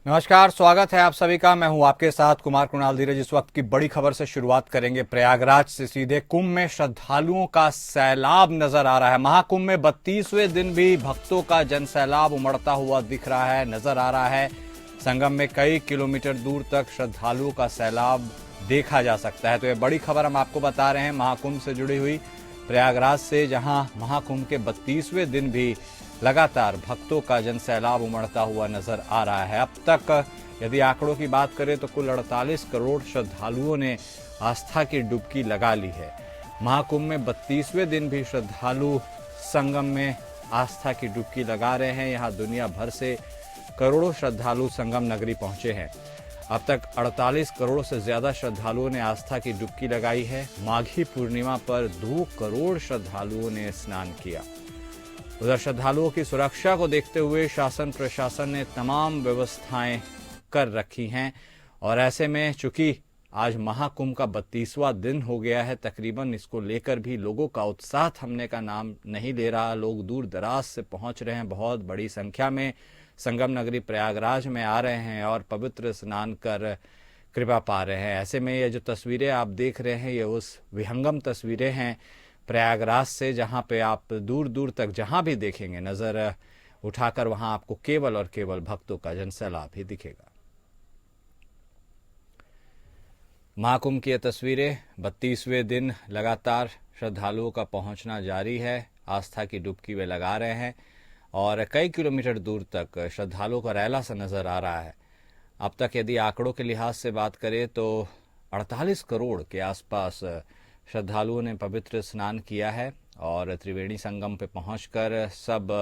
नमस्कार, स्वागत है आप सभी का। मैं हूं आपके साथ कुमार कुणाल धीरज। इस वक्त की बड़ी खबर से शुरुआत करेंगे। प्रयागराज से सीधे कुंभ में श्रद्धालुओं का सैलाब नजर आ रहा है। महाकुंभ में 32वें दिन भी भक्तों का जन सैलाब उमड़ता हुआ दिख रहा है, नजर आ रहा है। संगम में कई किलोमीटर दूर तक श्रद्धालुओं का सैलाब देखा जा सकता है। तो ये बड़ी खबर हम आपको बता रहे हैं महाकुंभ से जुड़ी हुई। प्रयागराज से, जहां महाकुंभ के 32वें दिन भी लगातार भक्तों का जन सैलाब उमड़ता हुआ नजर आ रहा है। अब तक यदि आंकड़ों की बात करें तो कुल 48 करोड़ श्रद्धालुओं ने आस्था की डुबकी लगा ली है। महाकुंभ में 32वें दिन भी श्रद्धालु संगम में आस्था की डुबकी लगा रहे हैं। यहाँ दुनिया भर से करोड़ों श्रद्धालु संगम नगरी पहुंचे हैं। अब तक 48 करोड़ से ज्यादा श्रद्धालुओं ने आस्था की डुबकी लगाई है। माघी पूर्णिमा पर 2 करोड़ श्रद्धालुओं ने स्नान किया। उधर श्रद्धालुओं की सुरक्षा को देखते हुए शासन प्रशासन ने तमाम व्यवस्थाएं कर रखी हैं। और ऐसे में चूंकि आज महाकुंभ का 32वां दिन हो गया है तकरीबन, इसको लेकर भी लोगों का उत्साह थमने का नाम नहीं ले रहा। लोग दूर दराज से पहुंच रहे हैं, बहुत बड़ी संख्या में संगम नगरी प्रयागराज में आ रहे हैं और पवित्र स्नान कर कृपा पा रहे हैं। ऐसे में ये जो तस्वीरें आप देख रहे हैं, ये उस विहंगम तस्वीरें हैं प्रयागराज से, जहां पे आप दूर दूर तक जहां भी देखेंगे नजर उठाकर वहां आपको केवल और केवल भक्तों का जनसैलाब ही दिखेगा। महाकुंभ की ये तस्वीरें, 32वें दिन लगातार श्रद्धालुओं का पहुंचना जारी है। आस्था की डुबकी वे लगा रहे हैं और कई किलोमीटर दूर तक श्रद्धालुओं का रैला सा नजर आ रहा है। अब तक यदि आंकड़ों के लिहाज से बात करें तो 48 करोड़ के आसपास श्रद्धालुओं ने पवित्र स्नान किया है और त्रिवेणी संगम पे पहुंचकर सब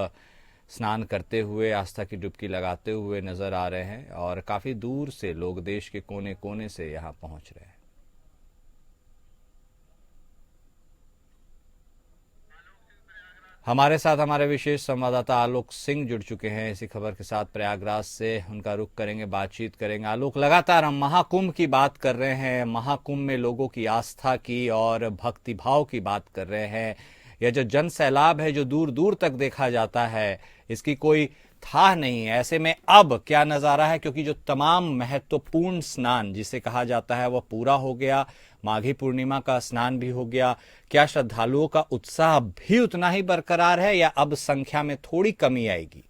स्नान करते हुए आस्था की डुबकी लगाते हुए नजर आ रहे हैं। और काफी दूर से लोग देश के कोने कोने से यहां पहुंच रहे हैं। हमारे साथ हमारे विशेष संवाददाता आलोक सिंह जुड़ चुके हैं इसी खबर के साथ। प्रयागराज से उनका रुख करेंगे, बातचीत करेंगे। आलोक, लगातार हम महाकुंभ की बात कर रहे हैं, महाकुंभ में लोगों की आस्था की और भक्तिभाव की बात कर रहे हैं। यह जो जन सैलाब है जो दूर दूर तक देखा जाता है, इसकी कोई था नहीं है। ऐसे में अब क्या नजारा है, क्योंकि जो तमाम महत्वपूर्ण स्नान जिसे कहा जाता है वह पूरा हो गया, माघी पूर्णिमा का स्नान भी हो गया। क्या श्रद्धालुओं का उत्साह भी उतना ही बरकरार है या अब संख्या में थोड़ी कमी आएगी?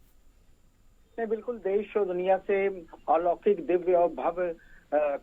नहीं, बिल्कुल देश और दुनिया से अलौकिक दिव्य और भव्य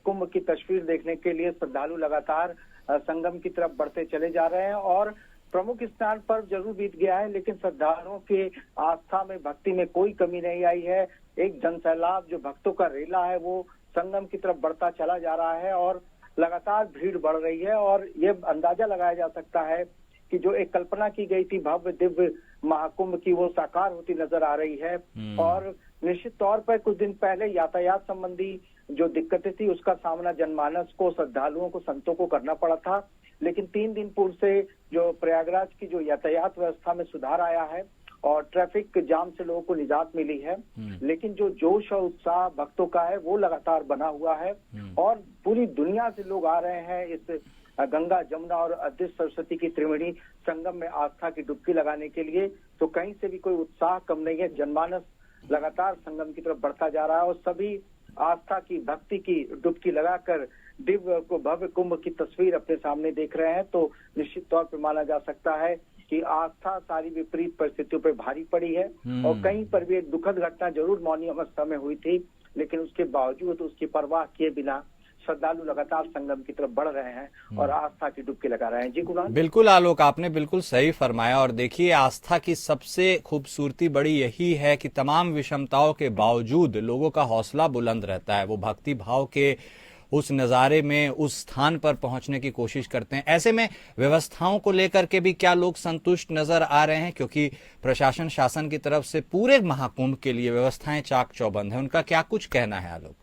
कुंभ की तस्वीर देखने के लिए श्रद्धालु लगातार संगम की तरफ बढ़ते चले जा रहे हैं। और प्रमुख स्नान पर्व जरूर बीत गया है, लेकिन श्रद्धालुओं के आस्था में, भक्ति में कोई कमी नहीं आई है। एक जनसैलाब जो भक्तों का रेला है वो संगम की तरफ बढ़ता चला जा रहा है और लगातार भीड़ बढ़ रही है। और ये अंदाजा लगाया जा सकता है कि जो एक कल्पना की गई थी भव्य दिव्य महाकुंभ की, वो साकार होती नजर आ रही है। और निश्चित तौर पर कुछ दिन पहले यातायात संबंधी जो दिक्कतें थी उसका सामना जनमानस को, श्रद्धालुओं को, संतों को करना पड़ा था। लेकिन 3 दिन पूर्व से जो प्रयागराज की जो यातायात व्यवस्था में सुधार आया है और ट्रैफिक जाम से लोगों को निजात मिली है। लेकिन जो जोश और उत्साह भक्तों का है वो लगातार बना हुआ है और पूरी दुनिया से लोग आ रहे हैं इस गंगा, जमुना और अदृश्य सरस्वती की त्रिवेणी संगम में आस्था की डुबकी लगाने के लिए। तो कहीं से भी कोई उत्साह कम नहीं है। जनमानस लगातार संगम की तरफ बढ़ता जा रहा है और सभी आस्था की, भक्ति की डुबकी लगाकर दिव्य को भव्य कुंभ की तस्वीर अपने सामने देख रहे हैं। तो निश्चित तौर पर माना जा सकता है कि आस्था सारी विपरीत परिस्थितियों पर भारी पड़ी है। और कहीं पर भी एक दुखद घटना जरूर मौनी अवस्था में हुई थी, लेकिन उसके बावजूद उसकी परवाह किए बिना श्रद्धालु लगातार संगम की तरफ बढ़ रहे हैं और आस्था की डुबकी लगा रहे हैं। जी कुणाल। बिल्कुल आलोक, आपने बिल्कुल सही फरमाया। और देखिए, आस्था की सबसे खूबसूरती बड़ी यही है कि तमाम विषमताओं के बावजूद लोगों का हौसला बुलंद रहता है। वो भक्ति भाव के उस नज़ारे में, उस स्थान पर पहुंचने की कोशिश करते हैं। ऐसे में व्यवस्थाओं को लेकर के भी क्या लोग संतुष्ट नजर आ रहे हैं? क्योंकि प्रशासन, शासन की तरफ से पूरे महाकुंभ के लिए व्यवस्थाएं चाक चौबंद है, उनका क्या कुछ कहना है आलोक?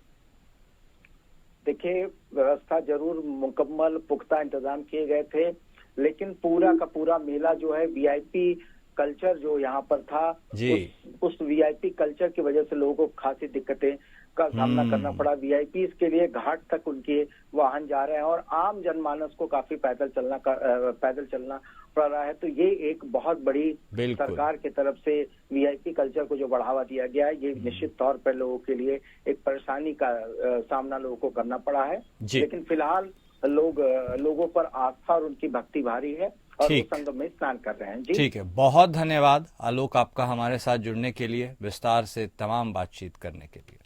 देखिए, व्यवस्था जरूर मुकम्मल पुख्ता इंतजाम किए गए थे, लेकिन पूरा का पूरा मेला जो है वीआईपी कल्चर जो यहाँ पर था, जी। उस वीआईपी कल्चर की वजह से लोगों को खासी दिक्कतें का सामना करना पड़ा। वीआईपीज के लिए घाट तक उनके वाहन जा रहे हैं और आम जनमानस को काफी पैदल चलना पड़ रहा है। तो ये एक बहुत बड़ी बिल्कुल। सरकार की तरफ से वीआईपी कल्चर को जो बढ़ावा दिया गया है, ये निश्चित तौर पर लोगों के लिए एक परेशानी का सामना लोगों को करना पड़ा है। लेकिन फिलहाल लोगों पर आस्था और उनकी भक्ति भारी है और वो संगम में स्नान कर रहे हैं। जी ठीक है, बहुत धन्यवाद आलोक आपका हमारे साथ जुड़ने के लिए, विस्तार से तमाम बातचीत करने के लिए।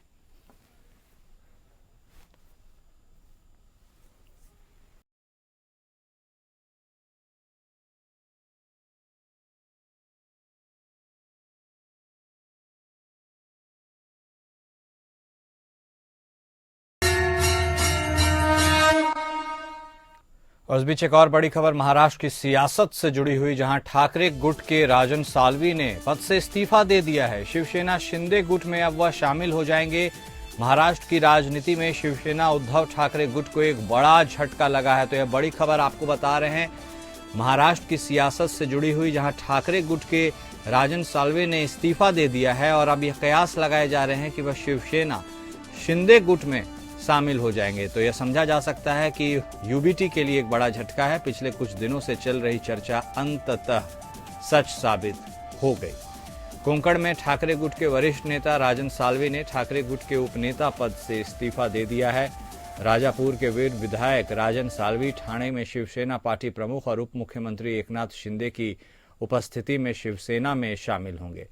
और इस बीच एक और बड़ी खबर महाराष्ट्र की सियासत से जुड़ी हुई, जहां ठाकरे गुट के राजन साल्वी ने पद से इस्तीफा दे दिया है। शिवसेना शिंदे गुट में अब वह शामिल हो जाएंगे। महाराष्ट्र की राजनीति में शिवसेना उद्धव ठाकरे गुट को एक बड़ा झटका लगा है। तो यह बड़ी खबर आपको बता रहे हैं महाराष्ट्र की सियासत से जुड़ी हुई, जहां ठाकरे गुट के राजन साल्वे ने इस्तीफा दे दिया है और अब यह कयास लगाए जा रहे हैं कि वह शिवसेना शिंदे गुट में शामिल हो जाएंगे। तो यह समझा जा सकता है कि यूबीटी के लिए एक बड़ा झटका है। पिछले कुछ दिनों से चल रही चर्चा अंततः सच साबित हो गई। कोंकण में ठाकरे गुट के वरिष्ठ नेता राजन साल्वे ने ठाकरे गुट के उपनेता पद से इस्तीफा दे दिया है। राजापुर के वीर विधायक राजन साल्वी ठाणे में शिवसेना पार्टी प्रमुख और उप मुख्यमंत्री एकनाथ शिंदे की उपस्थिति में शिवसेना में शामिल होंगे।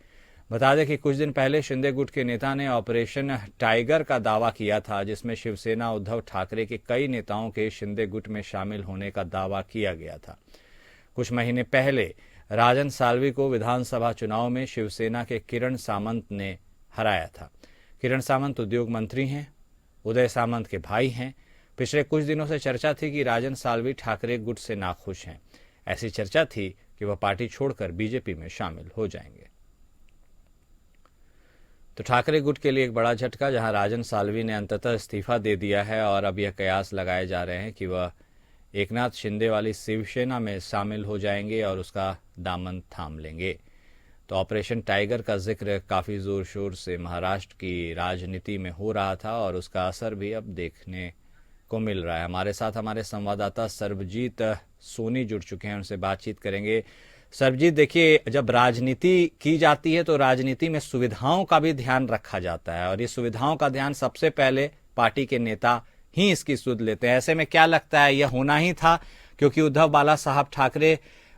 बता दें कि कुछ दिन पहले शिंदे गुट के नेता ने ऑपरेशन टाइगर का दावा किया था, जिसमें शिवसेना उद्धव ठाकरे के कई नेताओं के शिंदे गुट में शामिल होने का दावा किया गया था। कुछ महीने पहले राजन साल्वी को विधानसभा चुनाव में शिवसेना के किरण सामंत ने हराया था। किरण सामंत उद्योग मंत्री हैं, उदय सामंत के भाई हैं। पिछले कुछ दिनों से चर्चा थी कि राजन साल्वी ठाकरे गुट से नाखुश हैं। ऐसी चर्चा थी कि वह पार्टी छोड़कर बीजेपी में शामिल हो जाएंगे। तो ठाकरे गुट के लिए एक बड़ा झटका, जहां राजन साल्वी ने अंततः इस्तीफा दे दिया है और अब यह कयास लगाए जा रहे हैं कि वह एकनाथ शिंदे वाली शिवसेना में शामिल हो जाएंगे और उसका दामन थाम लेंगे। तो ऑपरेशन टाइगर का जिक्र काफी जोर शोर से महाराष्ट्र की राजनीति में हो रहा था और उसका असर भी अब देखने को मिल रहा है। हमारे साथ हमारे संवाददाता सर्वजीत सोनी जुड़ चुके हैं, उनसे बातचीत करेंगे। सर्वजीत, देखिए, जब राजनीति की जाती है तो राजनीति में सुविधाओं का भी ध्यान रखा जाता है और ये सुविधाओं का ध्यान सबसे पहले पार्टी के नेता ही इसकी सुध लेते हैं। ऐसे में क्या लगता है, यह होना ही था, क्योंकि उद्धव बाला साहब ठाकरे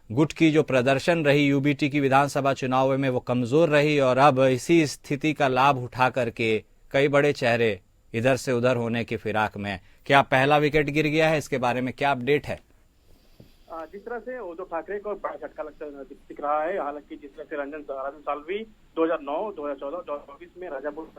गुट की जो प्रदर्शन रही यूबीटी की विधानसभा चुनाव में, वो कमजोर रही और अब इसी स्थिति का लाभ उठा करके कई बड़े चेहरे इधर से उधर होने की फिराक में। क्या पहला विकेट गिर गया है, इसके बारे में क्या अपडेट है? जिस तरह से उद्धव ठाकरे को बड़ा झटका दिख रहा है, हालांकि जिस तरह से राजन साल्वी 2009, 2014, 2024 में राजापुर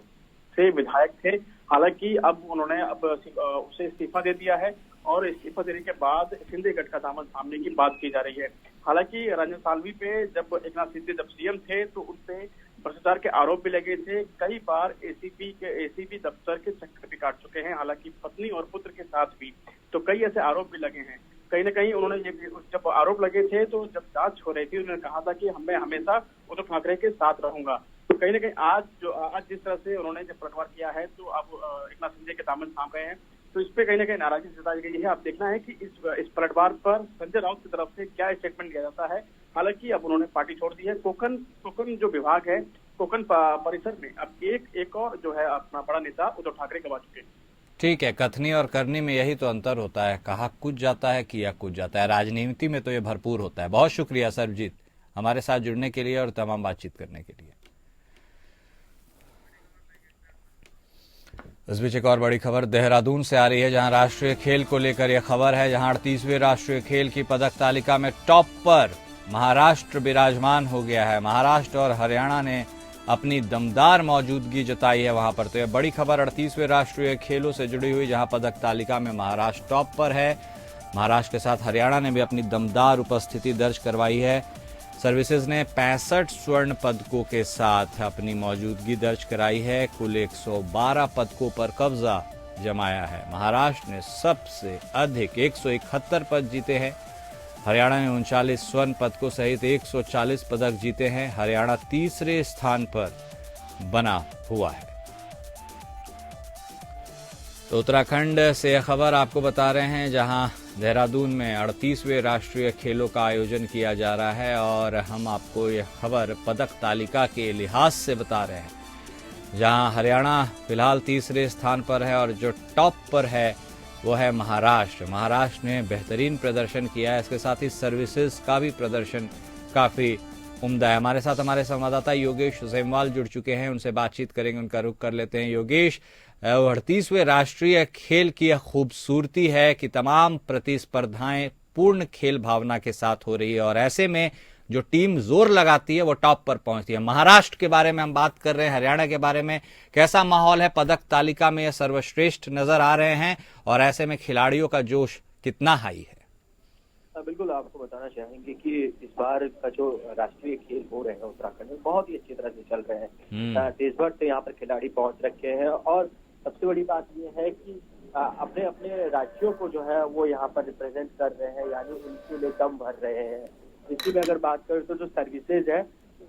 से विधायक थे, हालांकि अब उन्होंने उसे इस्तीफा दे दिया है और इस्तीफा देने के बाद शिंदे गठ का दामन थामने की बात की जा रही है। हालांकि राजन साल्वी पे जब एकनाथ शिंदे जब सीएम थे तो उनपे भ्रष्टाचार के आरोप भी लगे थे। कई बार एसीबी दफ्तर के चक्कर भी काट चुके हैं, हालांकि पत्नी और पुत्र के साथ भी। तो कई ऐसे आरोप भी लगे हैं। कहीं न कहीं उन्होंने ये जब आरोप लगे थे तो जब जांच हो रही थी, उन्होंने कहा था कि मैं हमेशा उद्धव ठाकरे के साथ रहूंगा। तो कहीं न कहीं आज जिस तरह से उन्होंने जब पलटवार किया है तो अब एकनाथ शिंदे के दामन थाम गए हैं, तो इस पे कहीं न कहीं नाराजगी जताई गई है। अब देखना है कि इस पलटवार पर संजय राउत की तरफ से क्या स्टेटमेंट दिया जाता है। हालांकि अब उन्होंने पार्टी छोड़ दी है। कोकण जो विभाग है, कोकण परिसर में अब एक और जो है अपना बड़ा नेता उद्धव ठाकरे गवा चुके हैं। ठीक है, कथनी और करनी में यही तो अंतर होता है, कहा कुछ जाता है किया कुछ जाता है। राजनीति में तो ये भरपूर होता है। बहुत शुक्रिया सर्वजीत हमारे साथ जुड़ने के लिए और तमाम बातचीत करने के लिए। इस बीच एक और बड़ी खबर देहरादून से आ रही है, जहां राष्ट्रीय खेल को लेकर यह खबर है, जहां 38वें राष्ट्रीय खेल की पदक तालिका में टॉप पर महाराष्ट्र विराजमान हो गया है। महाराष्ट्र और हरियाणा ने अपनी दमदार मौजूदगी जताई है वहां पर। तो यह बड़ी खबर 38वें राष्ट्रीय खेलों से जुड़ी हुई, जहां पदक तालिका में महाराष्ट्र टॉप पर है। महाराष्ट्र के साथ हरियाणा ने भी अपनी दमदार उपस्थिति दर्ज करवाई है। सर्विसेज ने 65 स्वर्ण पदकों के साथ अपनी मौजूदगी दर्ज कराई है। कुल 112 पदकों पर कब्जा जमाया है। महाराष्ट्र ने सबसे अधिक 171 पद जीते हैं। हरियाणा ने 39 स्वर्ण पदकों सहित 140 पदक जीते हैं। हरियाणा तीसरे स्थान पर बना हुआ है। तो उत्तराखंड से यह खबर आपको बता रहे हैं, जहां देहरादून में 38वें राष्ट्रीय खेलों का आयोजन किया जा रहा है और हम आपको यह खबर पदक तालिका के लिहाज से बता रहे हैं, जहां हरियाणा फिलहाल तीसरे स्थान पर है और जो टॉप पर है वो है महाराष्ट्र। महाराष्ट्र ने बेहतरीन प्रदर्शन किया है, इसके साथ ही सर्विसेज का भी प्रदर्शन काफ़ी उम्दा है। हमारे साथ हमारे संवाददाता योगेश सेमवाल जुड़ चुके हैं, उनसे बातचीत करेंगे, उनका रुख कर लेते हैं। योगेश, 38वें राष्ट्रीय खेल की यह खूबसूरती है कि तमाम प्रतिस्पर्धाएं पूर्ण खेल भावना के साथ हो रही है और ऐसे में जो टीम जोर लगाती है वो टॉप पर पहुंचती है। महाराष्ट्र के बारे में हम बात कर रहे हैं, हरियाणा के बारे में कैसा माहौल है? पदक तालिका में ये सर्वश्रेष्ठ नजर आ रहे हैं और ऐसे में खिलाड़ियों का जोश कितना हाई है? बिल्कुल, आपको बताना चाहेंगे कि इस बार का जो राष्ट्रीय खेल हो रहे हैं उत्तराखंड में बहुत ही अच्छी तरह से चल रहे हैं। देश भर से यहाँ पर खिलाड़ी पहुंच रखे हैं और सबसे बड़ी बात यह है कि अपने अपने राज्यों को जो है वो यहाँ पर रिप्रेजेंट कर रहे हैं, यानी उनके लिए दम भर रहे हैं। इसी में अगर बात करें तो जो सर्विसेज है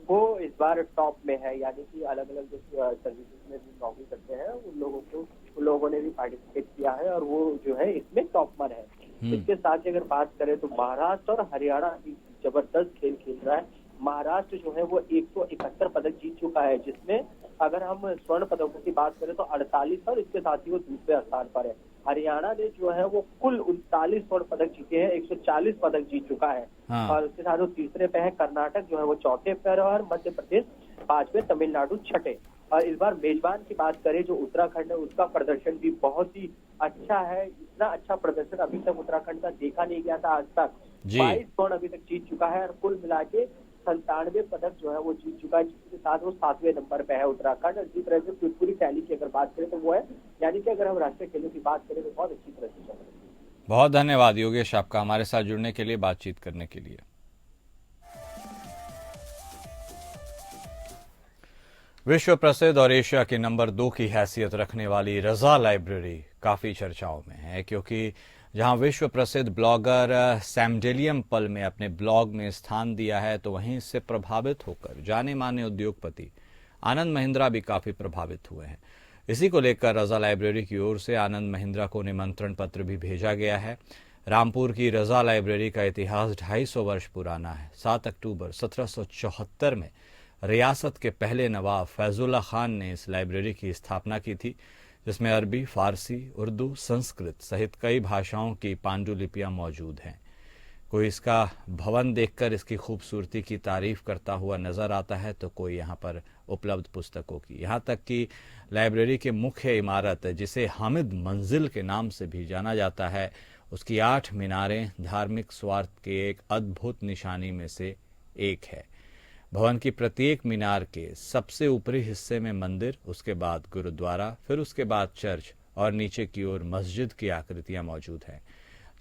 वो इस बार टॉप में है, यानी कि अलग अलग जो सर्विसेज में भी नौकरी करते हैं उन लोगों ने भी पार्टिसिपेट किया है और वो जो है इसमें टॉप पर है। इसके साथ ही अगर बात करें तो महाराष्ट्र और हरियाणा जबरदस्त खेल खेल रहा है। महाराष्ट्र जो है वो 171 पदक जीत चुका है, जिसमें अगर हम स्वर्ण पदकों की बात करें तो 48 और इसके साथ ही वो दूसरे स्थान पर है। हरियाणा ने जो है वो कुल 39 स्वर्ण पदक जीते हैं, 140 पदक जीत चुका है। और उसके साथ वो तीसरे पे है। कर्नाटक जो है वो चौथे पर और मध्य प्रदेश पांचवें, तमिलनाडु छठे। और इस बार मेजबान की बात करें जो उत्तराखंड है उसका प्रदर्शन भी बहुत ही अच्छा है। इतना अच्छा प्रदर्शन अभी तक उत्तराखंड का देखा नहीं गया था आज तक। 22 स्वर्ण अभी तक जीत चुका है और कुल मिला के 97 पदक जो है वो जीत चुका है, जिसके साथ वो 7वें नंबर पे है उत्तराखंड। इसी तरह से पूरी टैली की अगर बात करें तो वो है, यानी कि अगर हम राष्ट्रीय खेलों की बात करें तो बहुत अच्छी तरह से चल रही है। बहुत धन्यवाद योगेश आपका हमारे साथ जुड़ने के लिए, बातचीत करने के लिए। विश्व प्रसिद्ध और एशिया की नंबर 2 की हैसियत रखने वाली रजा लाइब्रेरी काफी चर्चाओं में है, क्योंकि जहां विश्व प्रसिद्ध ब्लॉगर सैमडेलियम पल में अपने ब्लॉग में स्थान दिया है, तो वहीं इससे प्रभावित होकर जाने माने उद्योगपति आनंद महिंद्रा भी काफी प्रभावित हुए हैं। इसी को लेकर रजा लाइब्रेरी की ओर से आनंद महिंद्रा को निमंत्रण पत्र भी भेजा गया है। रामपुर की रजा लाइब्रेरी का इतिहास 250 वर्ष पुराना है। 7 अक्टूबर 1774 में रियासत के पहले नवाब फैजुल्ला खान ने इस लाइब्रेरी की स्थापना की थी, जिसमें अरबी, फारसी, उर्दू, संस्कृत सहित कई भाषाओं की पांडुलिपियां मौजूद हैं। कोई इसका भवन देखकर इसकी खूबसूरती की तारीफ करता हुआ नजर आता है, तो कोई यहाँ पर उपलब्ध पुस्तकों की। यहाँ तक कि लाइब्रेरी की मुख्य इमारत, जिसे हामिद मंजिल के नाम से भी जाना जाता है, उसकी 8 मीनारें धार्मिक स्वार्थ के एक अद्भुत निशानी में से एक है। भवन की प्रत्येक मीनार के सबसे ऊपरी हिस्से में मंदिर, उसके बाद गुरुद्वारा, फिर उसके बाद चर्च और नीचे की ओर मस्जिद की आकृतियां मौजूद हैं।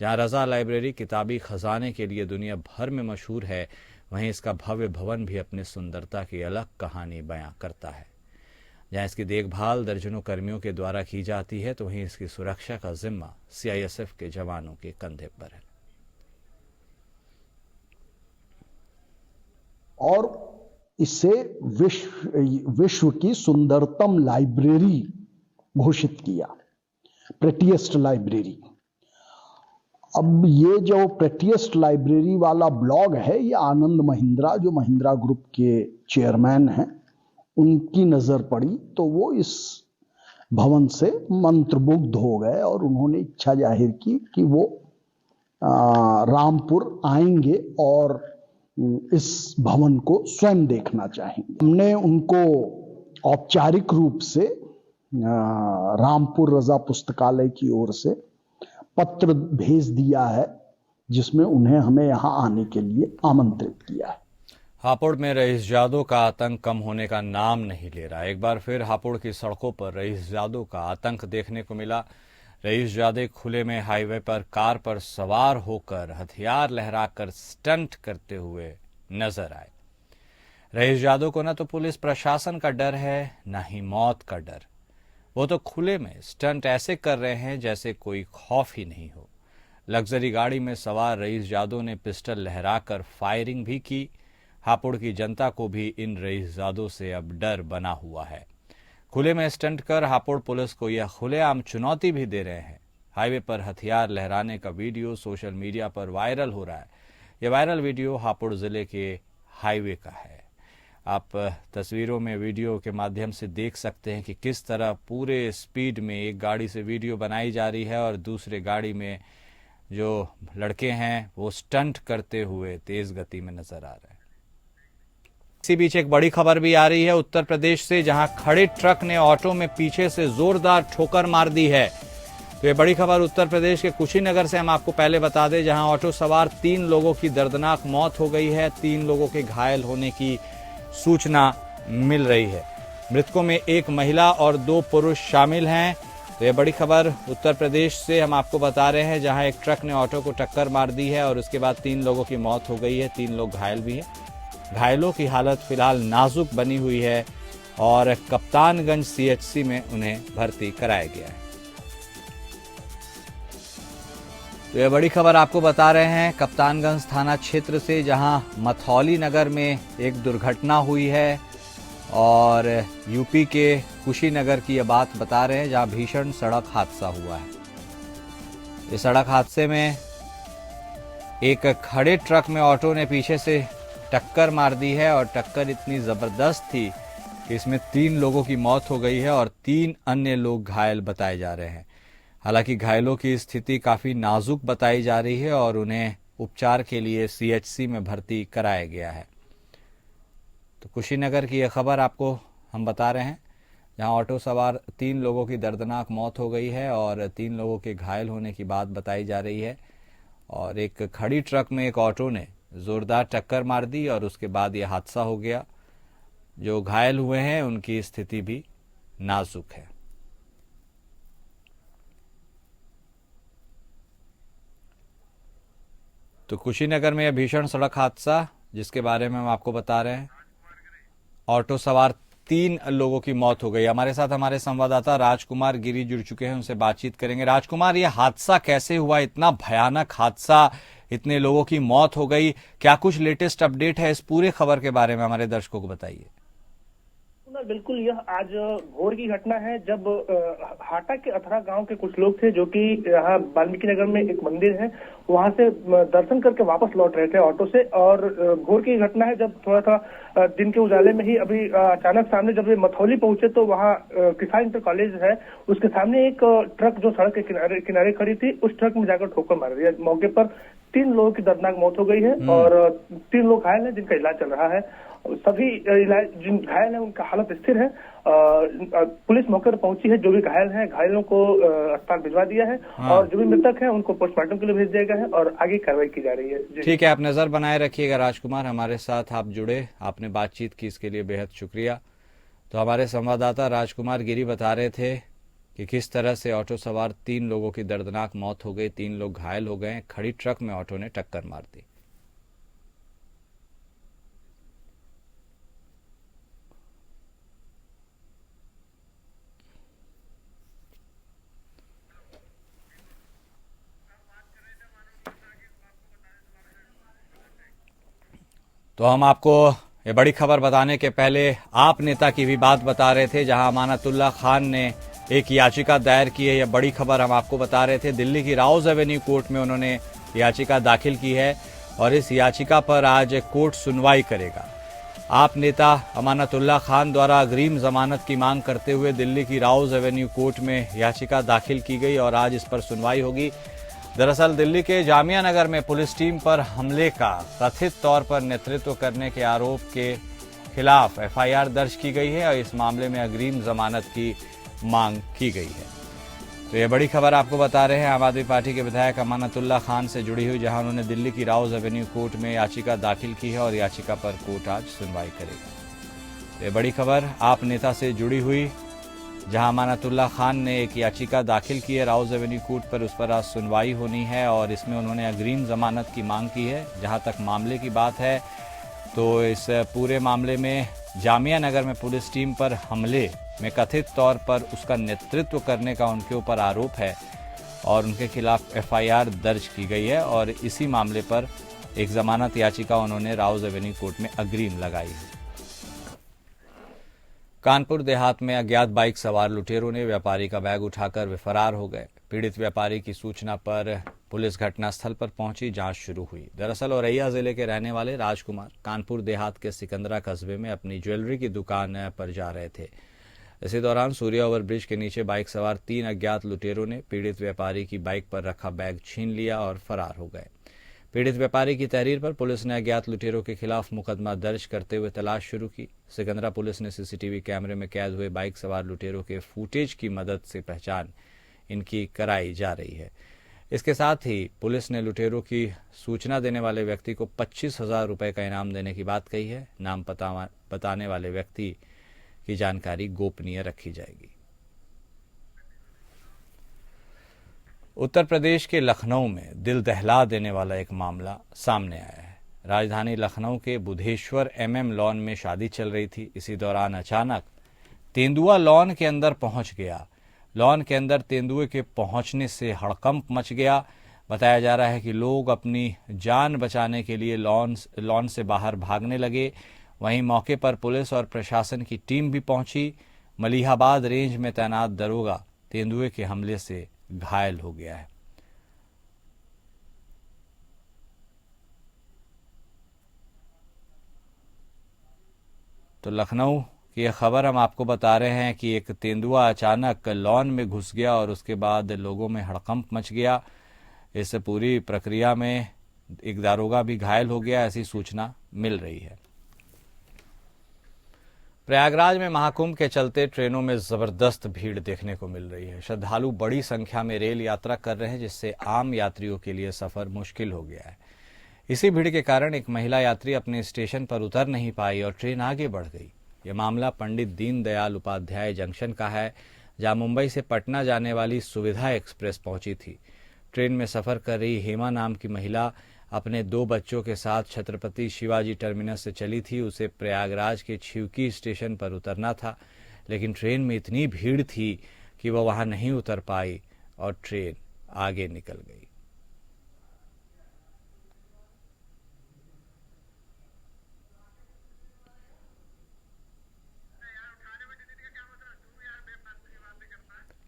जहां रजा लाइब्रेरी किताबी खजाने के लिए दुनिया भर में मशहूर है, वहीं इसका भव्य भवन भी अपनी सुंदरता की अलग कहानी बयां करता है। जहां इसकी देखभाल दर्जनों कर्मियों के द्वारा की जाती है, तो वहीं इसकी सुरक्षा का जिम्मा CISF के जवानों के कंधे पर है। और इसे विश्व की सुंदरतम लाइब्रेरी घोषित किया, प्रेटीएस्ट लाइब्रेरी। अब ये जो प्रेटीएस्ट लाइब्रेरी वाला ब्लॉग है, ये आनंद महिंद्रा, जो महिंद्रा ग्रुप के चेयरमैन हैं, उनकी नजर पड़ी तो वो इस भवन से मंत्रमुग्ध हो गए और उन्होंने इच्छा जाहिर की कि वो रामपुर आएंगे और इस भवन को स्वयं देखना चाहेंगे। हमने उनको औपचारिक रूप से रामपुर रजा पुस्तकालय की ओर से पत्र भेज दिया है, जिसमें उन्हें हमें यहां आने के लिए आमंत्रित किया है। हापुड़ में रईसजादों का आतंक कम होने का नाम नहीं ले रहा। एक बार फिर हापुड़ की सड़कों पर रईसजादों का आतंक देखने को मिला। रईसजादे खुले में हाईवे पर कार पर सवार होकर हथियार लहराकर स्टंट करते हुए नजर आए। रईसजादों को न तो पुलिस प्रशासन का डर है, न ही मौत का डर। वो तो खुले में स्टंट ऐसे कर रहे हैं जैसे कोई खौफ ही नहीं हो। लग्जरी गाड़ी में सवार रईस जादों ने पिस्टल लहराकर फायरिंग भी की। हापुड़ की जनता को भी इन रईसजादों से अब डर बना हुआ है। खुले में स्टंट कर हापुड़ पुलिस को यह खुलेआम चुनौती भी दे रहे हैं। हाईवे पर हथियार लहराने का वीडियो सोशल मीडिया पर वायरल हो रहा है। यह वायरल वीडियो हापुड़ जिले के हाईवे का है। आप तस्वीरों में वीडियो के माध्यम से देख सकते हैं कि किस तरह पूरे स्पीड में एक गाड़ी से वीडियो बनाई जा रही है और दूसरे गाड़ी में जो लड़के हैं वो स्टंट करते हुए तेज गति में नजर आ रहे हैं। इसी बीच एक बड़ी खबर भी आ रही है उत्तर प्रदेश से, जहां खड़े ट्रक ने ऑटो में पीछे से जोरदार ठोकर मार दी है। तो ये बड़ी खबर उत्तर प्रदेश के कुशीनगर से हम आपको पहले बता दें, जहां ऑटो सवार 3 लोगों की दर्दनाक मौत हो गई है। 3 लोगों के घायल होने की सूचना मिल रही है। मृतकों में एक महिला और 2 पुरुष शामिल हैं। तो ये बड़ी खबर उत्तर प्रदेश से हम आपको बता रहे हैं, जहां एक ट्रक ने ऑटो को टक्कर मार दी है और उसके बाद 3 लोगों की मौत हो गई है। 3 लोग घायल भी हैं। घायलों की हालत फिलहाल नाजुक बनी हुई है और कप्तानगंज सीएचसी में उन्हें भर्ती कराया गया है। तो यह बड़ी खबर आपको बता रहे हैं कप्तानगंज थाना क्षेत्र से, जहां मथौली नगर में एक दुर्घटना हुई है और यूपी के कुशीनगर की यह बात बता रहे हैं, जहां भीषण सड़क हादसा हुआ है। इस सड़क हादसे में एक खड़े ट्रक में ऑटो ने पीछे से टक्कर मार दी है और टक्कर इतनी जबरदस्त थी कि इसमें 3 लोगों की मौत हो गई है और 3 अन्य लोग घायल बताए जा रहे हैं। हालांकि घायलों की स्थिति काफी नाजुक बताई जा रही है और उन्हें उपचार के लिए सीएचसी में भर्ती कराया गया है। तो कुशीनगर की यह खबर आपको हम बता रहे हैं, जहां ऑटो सवार 3 लोगों की दर्दनाक मौत हो गई है और 3 लोगों के घायल होने की बात बताई जा रही है। और एक खड़ी ट्रक में एक ऑटो ने जोरदार टक्कर मार दी और उसके बाद यह हादसा हो गया। जो घायल हुए हैं उनकी स्थिति भी नाजुक है। तो कुशीनगर में यह भीषण सड़क हादसा जिसके बारे में हम आपको बता रहे हैं, ऑटो सवार 3 लोगों की मौत हो गई। हमारे साथ हमारे संवाददाता राजकुमार गिरी जुड़ चुके हैं, उनसे बातचीत करेंगे। राजकुमार, यह हादसा कैसे हुआ? इतना भयानक हादसा, इतने लोगों की मौत हो गई, क्या कुछ लेटेस्ट अपडेट है इस पूरे खबर के बारे में? हमारे दर्शकों को बताइए। बिल्कुल, यह आज भोर की घटना है, जब हाटा के अथरा गांव के कुछ लोग थे जो कि यहाँ वाल्मीकि नगर में एक मंदिर है, वहां से दर्शन करके वापस लौट रहे थे ऑटो से। और भोर की घटना है, जब थोड़ा सा दिन के उजाले में ही अभी अचानक सामने जब ये मथौली पहुंचे तो वहाँ किसान इंटर कॉलेज है, उसके सामने एक ट्रक जो सड़क के किनारे खड़ी थी, उस ट्रक में जाकर ठोकर मार दिया। मौके पर 3 लोगों की दर्दनाक मौत हो गई है और 3 लोग घायल हैं, जिनका इलाज चल रहा है। सभी जिन घायल हैं उनका हालत स्थिर है। पुलिस मौके पर पहुंची है, जो भी घायल हैं घायलों को अस्पताल भिजवा दिया है और जो भी मृतक हैं उनको पोस्टमार्टम के लिए भेज दिया गया है और आगे कार्रवाई की जा रही है। ठीक है, आप नजर बनाए रखिएगा। राजकुमार, हमारे साथ आप जुड़े, आपने बातचीत की, इसके लिए बेहद शुक्रिया। तो हमारे संवाददाता राजकुमार गिरी बता रहे थे कि किस तरह से ऑटो सवार 3 लोगों की दर्दनाक मौत हो गई, 3 लोग घायल हो गए। खड़ी ट्रक में ऑटो ने टक्कर मार दी। तो हम आपको ये बड़ी खबर बताने के पहले आप नेता की भी बात बता रहे थे, जहां अमानतुल्लाह खान ने एक याचिका दायर की है। यह बड़ी खबर हम आपको बता रहे थे। दिल्ली की राउज एवेन्यू कोर्ट में उन्होंने याचिका दाखिल की है और इस याचिका पर आज कोर्ट सुनवाई करेगा। आप नेता अमानतुल्लाह खान द्वारा अग्रिम जमानत की मांग करते हुए दिल्ली की राउज एवेन्यू कोर्ट में याचिका दाखिल की गई और आज इस पर सुनवाई होगी। दरअसल दिल्ली के जामिया नगर में पुलिस टीम पर हमले का कथित तौर पर नेतृत्व करने के आरोप के खिलाफ एफआईआर दर्ज की गई है और इस मामले में अग्रिम जमानत की मांग की गई है। तो ये बड़ी खबर आपको बता रहे हैं आम आदमी पार्टी के विधायक अमानतुल्लाह खान से जुड़ी हुई, जहां उन्होंने दिल्ली की राउज एवेन्यू कोर्ट में याचिका दाखिल की है और याचिका पर कोर्ट आज सुनवाई करेगा। ये बड़ी खबर आप नेता से जुड़ी हुई, जहां अमानतुल्लाह खान ने एक याचिका दाखिल की है राउज एवेन्यू कोर्ट पर, उस पर आज सुनवाई होनी है और इसमें उन्होंने अग्रिम जमानत की मांग की है। जहां तक मामले की बात है तो इस पूरे मामले में जामिया नगर में पुलिस टीम पर हमले में कथित तौर पर उसका नेतृत्व करने का उनके ऊपर आरोप है और उनके खिलाफ एफआईआर दर्ज की गई है और इसी मामले पर एक जमानत याचिका उन्होंने राउज एवेन्यू कोर्ट में अग्रिम लगाई है। कानपुर देहात में अज्ञात बाइक सवार लुटेरों ने व्यापारी का बैग उठाकर वे फरार हो गए। पीड़ित व्यापारी की सूचना पर पुलिस घटनास्थल पर पहुंची, जांच शुरू हुई। दरअसल औरैया जिले के रहने वाले राजकुमार कानपुर देहात के सिकंदरा कस्बे में अपनी ज्वेलरी की दुकान पर जा रहे थे। इसी दौरान सूर्य ओवरब्रिज के नीचे बाइक सवार 3 अज्ञात लुटेरों ने पीड़ित व्यापारी की बाइक पर रखा बैग छीन लिया और फरार हो गए। पीड़ित व्यापारी की तहरीर पर पुलिस ने अज्ञात लुटेरों के खिलाफ मुकदमा दर्ज करते हुए तलाश शुरू की। सिकंदरा पुलिस ने सीसीटीवी कैमरे में कैद हुए बाइक सवार लुटेरों के फुटेज की मदद से पहचान इनकी कराई जा रही है। इसके साथ ही पुलिस ने लुटेरों की सूचना देने वाले व्यक्ति को 25,000 रुपए का इनाम देने की बात कही है। नाम पता बताने वाले व्यक्ति की जानकारी गोपनीय रखी जाएगी। उत्तर प्रदेश के लखनऊ में दिल दहला देने वाला एक मामला सामने आया है। राजधानी लखनऊ के बुधेश्वर एमएम लॉन में शादी चल रही थी। इसी दौरान अचानक तेंदुआ लॉन के अंदर पहुंच गया। लॉन के अंदर तेंदुए के पहुंचने से हड़कंप मच गया। बताया जा रहा है कि लोग अपनी जान बचाने के लिए लॉन से बाहर भागने लगे। वहीं मौके पर पुलिस और प्रशासन की टीम भी पहुंची। मलिहाबाद रेंज में तैनात दरोगा तेंदुए के हमले से घायल हो गया है। तो लखनऊ की यह खबर हम आपको बता रहे हैं कि एक तेंदुआ अचानक लॉन में घुस गया और उसके बाद लोगों में हड़कंप मच गया। इस पूरी प्रक्रिया में एक दारोगा भी घायल हो गया, ऐसी सूचना मिल रही है। प्रयागराज में महाकुंभ के चलते ट्रेनों में जबरदस्त भीड़ देखने को मिल रही है। श्रद्धालु बड़ी संख्या में रेल यात्रा कर रहे हैं, जिससे आम यात्रियों के लिए सफर मुश्किल हो गया है। इसी भीड़ के कारण एक महिला यात्री अपने स्टेशन पर उतर नहीं पाई और ट्रेन आगे बढ़ गई। यह मामला पंडित दीनदयाल उपाध्याय जंक्शन का है, जहां मुंबई से पटना जाने वाली सुविधा एक्सप्रेस पहुंची थी। ट्रेन में सफर कर रही हेमा नाम की महिला अपने 2 बच्चों के साथ छत्रपति शिवाजी टर्मिनस से चली थी। उसे प्रयागराज के छिवकी स्टेशन पर उतरना था, लेकिन ट्रेन में इतनी भीड़ थी कि वह वहां नहीं उतर पाई और ट्रेन आगे निकल गई।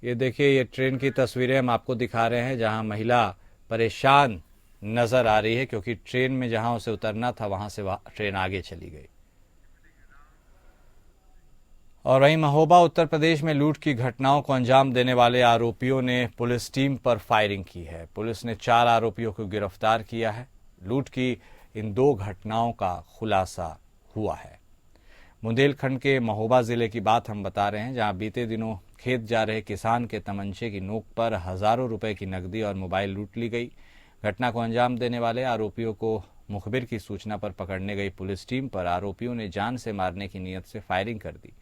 ये देखिए, ये ट्रेन की तस्वीरें हम आपको दिखा रहे हैं, जहां महिला परेशान नजर आ रही है क्योंकि ट्रेन में जहां उसे उतरना था वहां से ट्रेन आगे चली गई। और वहीं महोबा उत्तर प्रदेश में लूट की घटनाओं को अंजाम देने वाले आरोपियों ने पुलिस टीम पर फायरिंग की है। पुलिस ने 4 आरोपियों को गिरफ्तार किया है। लूट की इन 2 घटनाओं का खुलासा हुआ है। बुंदेलखंड के महोबा जिले की बात हम बता रहे हैं, जहां बीते दिनों खेत जा रहे किसान के तमंचे की नोक पर हजारों रुपए की नकदी और मोबाइल लूट ली गई। घटना को अंजाम देने वाले आरोपियों को मुखबिर की सूचना पर पकड़ने गई पुलिस टीम पर आरोपियों ने जान से मारने की नीयत से फायरिंग कर दी।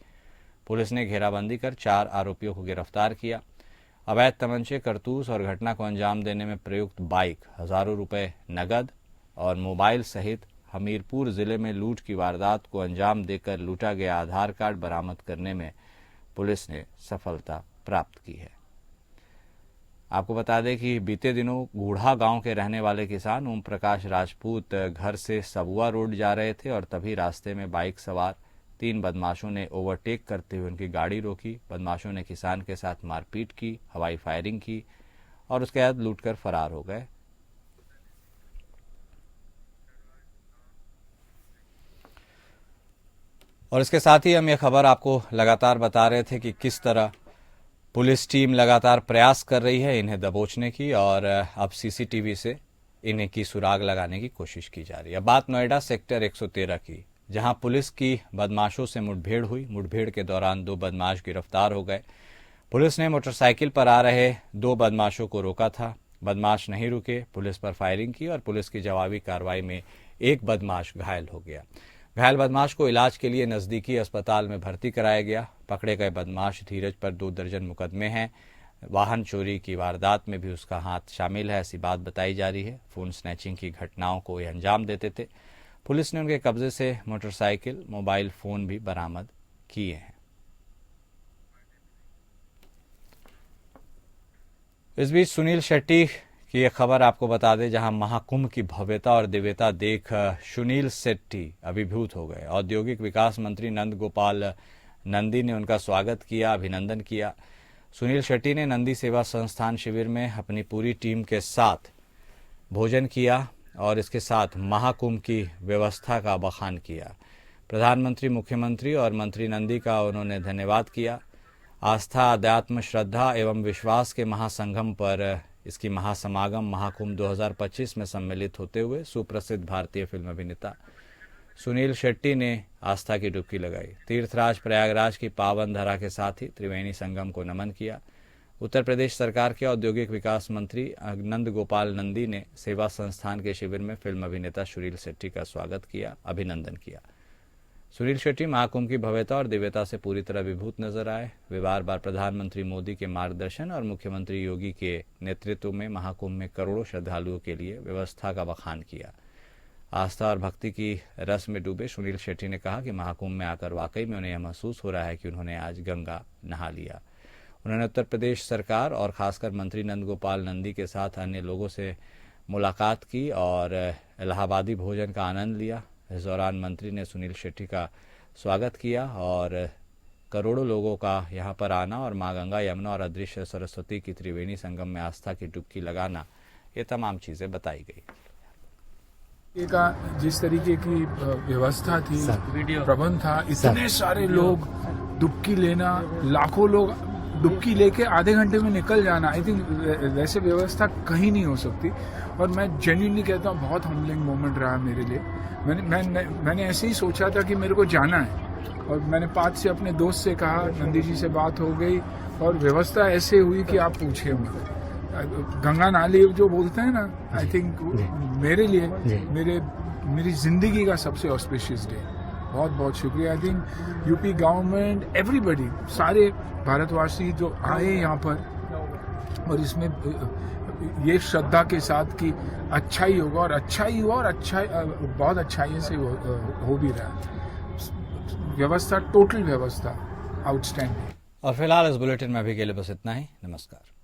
पुलिस ने घेराबंदी कर 4 आरोपियों को गिरफ्तार किया। अवैध तमंचे, कारतूस और घटना को अंजाम देने में प्रयुक्त बाइक, हजारों रुपए नगद और मोबाइल सहित हमीरपुर जिले में लूट की वारदात को अंजाम देकर लूटा गया आधार कार्ड बरामद करने में पुलिस ने सफलता प्राप्त की है। आपको बता दें कि बीते दिनों गूढ़ा गांव के रहने वाले किसान ओम प्रकाश राजपूत घर से सबुआ रोड जा रहे थे और तभी रास्ते में बाइक सवार 3 बदमाशों ने ओवरटेक करते हुए उनकी गाड़ी रोकी। बदमाशों ने किसान के साथ मारपीट की, हवाई फायरिंग की और उसके बाद लूटकर फरार हो गए। और इसके साथ ही हम ये खबर आपको लगातार बता रहे थे कि किस तरह पुलिस टीम लगातार प्रयास कर रही है इन्हें दबोचने की और अब सीसीटीवी से इन्हें की सुराग लगाने की कोशिश की जा रही है। बात नोएडा सेक्टर 113 की, जहां पुलिस की बदमाशों से मुठभेड़ हुई। मुठभेड़ के दौरान 2 बदमाश गिरफ्तार हो गए। पुलिस ने मोटरसाइकिल पर आ रहे 2 बदमाशों को रोका था। बदमाश नहीं रुके, पुलिस पर फायरिंग की और पुलिस की जवाबी कार्रवाई में एक बदमाश घायल हो गया। घायल बदमाश को इलाज के लिए नजदीकी अस्पताल में भर्ती कराया गया। पकड़े गए बदमाश धीरज पर 2 दर्जन मुकदमे हैं। वाहन चोरी की वारदात में भी उसका हाथ शामिल है, ऐसी बात बताई जा रही है। फोन स्नैचिंग की घटनाओं को ये अंजाम देते थे। पुलिस ने उनके कब्जे से मोटरसाइकिल, मोबाइल फोन भी बरामद किए हैं। इस बीच सुनील शेट्टी की एक खबर आपको बता दें, जहां महाकुंभ की भव्यता और दिव्यता देख सुनील शेट्टी अभिभूत हो गए। औद्योगिक विकास मंत्री नंद गोपाल नंदी ने उनका स्वागत किया, अभिनंदन किया। सुनील शेट्टी ने नंदी सेवा संस्थान शिविर में अपनी पूरी टीम के साथ भोजन किया और इसके साथ महाकुंभ की व्यवस्था का बखान किया। प्रधानमंत्री, मुख्यमंत्री और मंत्री नंदी का उन्होंने धन्यवाद किया। आस्था, अध्यात्म, श्रद्धा एवं विश्वास के महासंगम पर इसकी महासमागम महाकुंभ 2025 में सम्मिलित होते हुए सुप्रसिद्ध भारतीय फिल्म अभिनेता सुनील शेट्टी ने आस्था की डुबकी लगाई। तीर्थराज प्रयागराज की पावन धरा के साथ ही त्रिवेणी संगम को नमन किया। उत्तर प्रदेश सरकार के औद्योगिक विकास मंत्री नंद गोपाल नंदी ने सेवा संस्थान के शिविर में फिल्म अभिनेता सुनील शेट्टी का स्वागत किया, अभिनंदन किया। सुनील शेट्टी महाकुंभ की भव्यता और दिव्यता से पूरी तरह विभूत नजर आए। वे बार बार प्रधानमंत्री मोदी के मार्गदर्शन और मुख्यमंत्री योगी के नेतृत्व में महाकुंभ में करोड़ों श्रद्धालुओं के लिए व्यवस्था का बखान किया। आस्था और भक्ति की रस में डूबे सुनील शेट्टी ने कहा कि महाकुंभ में आकर वाकई में उन्हें यह महसूस हो रहा है कि उन्होंने आज गंगा नहा लिया। उन्होंने उत्तर प्रदेश सरकार और खासकर मंत्री नंद गोपाल नंदी के साथ अन्य लोगों से मुलाकात की और इलाहाबादी भोजन का आनंद लिया। इस दौरान मंत्री ने सुनील शेट्टी का स्वागत किया और करोड़ों लोगों का यहां पर आना और मां गंगा, यमुना और अदृश्य सरस्वती की त्रिवेणी संगम में आस्था की डुबकी लगाना, ये तमाम चीजें बताई गई। का जिस तरीके की व्यवस्था थी, प्रबंध था, इतने सारे लोग डुबकी लेना, लाखों लोग डुबकी लेके आधे घंटे में निकल जाना, आई थिंक वैसे व्यवस्था कहीं नहीं हो सकती। और मैं जेन्युइनली कहता हूँ बहुत हम्बलिंग मोमेंट रहा मेरे लिए। मैंने ऐसे ही सोचा था कि मेरे को जाना है और मैंने 5 से अपने दोस्त से कहा, नंदी जी से बात हो गई और व्यवस्था ऐसे हुई कि आप पूछिए मत। गंगा नाली जो बोलते हैं ना, आई थिंक मेरे लिए मेरी जिंदगी का सबसे ऑस्पिशियस डे। बहुत बहुत शुक्रिया। I think UP government, everybody, सारे भारतवासी जो आए यहाँ पर और इसमें ये श्रद्धा के साथ कि अच्छा ही होगा और अच्छा ही हुआ और बहुत अच्छाई से हो भी रहा। व्यवस्था, टोटल व्यवस्था आउटस्टैंडिंग। और फिलहाल इस बुलेटिन में अभी के लिए बस इतना ही। नमस्कार।